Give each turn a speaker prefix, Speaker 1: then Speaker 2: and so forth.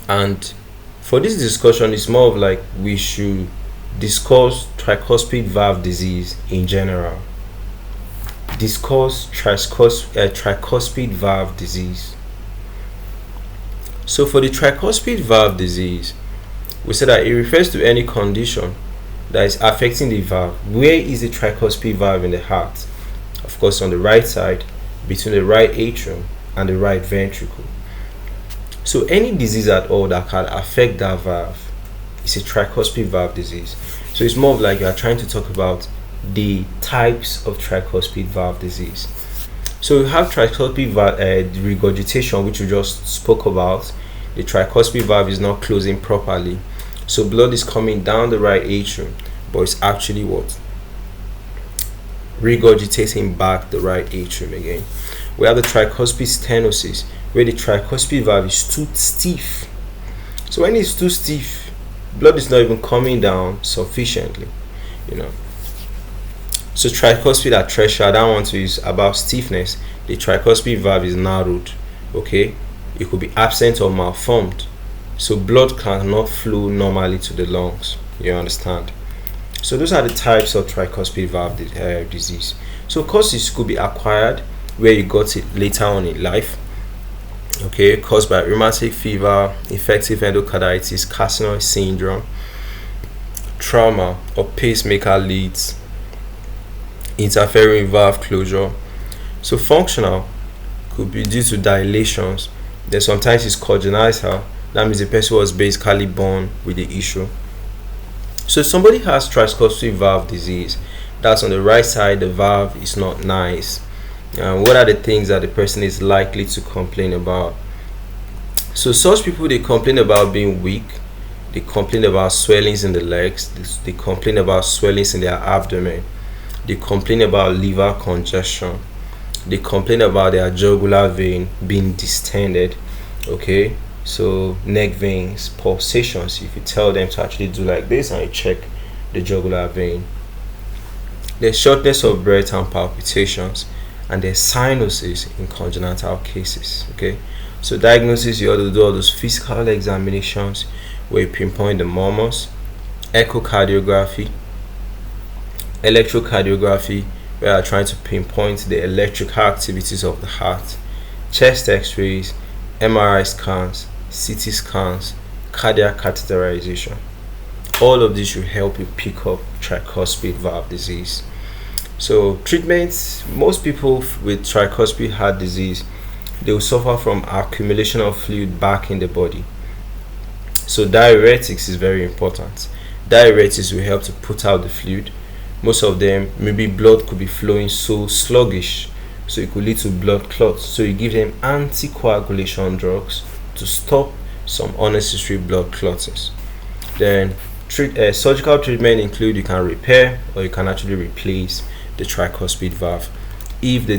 Speaker 1: And for this discussion, it's more of like we should discuss tricuspid valve disease in general. Discuss tricuspid valve disease. So for the tricuspid valve disease, we said that it refers to any condition that is affecting the valve. Where is the tricuspid valve in the heart? Of course, on the right side, between the right atrium and the right ventricle. So any disease at all that can affect that valve is a tricuspid valve disease. So it's more of like you are trying to talk about the types of tricuspid valve disease. So we have tricuspid valve regurgitation, which we just spoke about. The tricuspid valve is not closing properly, so blood is coming down the right atrium, but it's actually what? Regurgitating back the right atrium again. We have the tricuspid stenosis, where the tricuspid valve is too stiff. So when it's too stiff, blood is not even coming down sufficiently, So tricuspid atresia, that one too is about stiffness. The tricuspid valve is narrowed, okay? It could be absent or malformed, so blood cannot flow normally to the lungs. You understand? So those are the types of tricuspid valve disease. So causes could be acquired, where you got it later on in life, okay, caused by rheumatic fever, infective endocarditis, carcinoid syndrome, trauma or pacemaker leads, interfering valve closure. So functional could be due to dilations. Then sometimes it's congenital. That means the person was basically born with the issue. So if somebody has tricuspid valve disease, that's on the right side, the valve is not nice. What are the things that the person is likely to complain about? So such people, they complain about being weak, they complain about swellings in the legs, they complain about swellings in their abdomen, they complain about liver congestion, they complain about their jugular vein being distended, okay? So neck veins, pulsations, if you tell them to actually do like this and you check the jugular vein. There's shortness of breath and palpitations, and there's cyanosis in congenital cases, okay? So diagnosis, you ought to do all those physical examinations where you pinpoint the murmurs, echocardiography, electrocardiography, where you are trying to pinpoint the electrical activities of the heart, chest x-rays, MRI scans, CT scans, cardiac catheterization. All of this should help you pick up tricuspid valve disease. So treatments, most people with tricuspid heart disease, they will suffer from accumulation of fluid back in the body. So diuretics is very important. Diuretics will help to put out the fluid. Most of them, maybe blood could be flowing so sluggish, so it could lead to blood clots. So you give them anticoagulation drugs to stop some unnecessary blood clots. Then surgical treatment include, you can repair or you can actually replace the tricuspid valve if the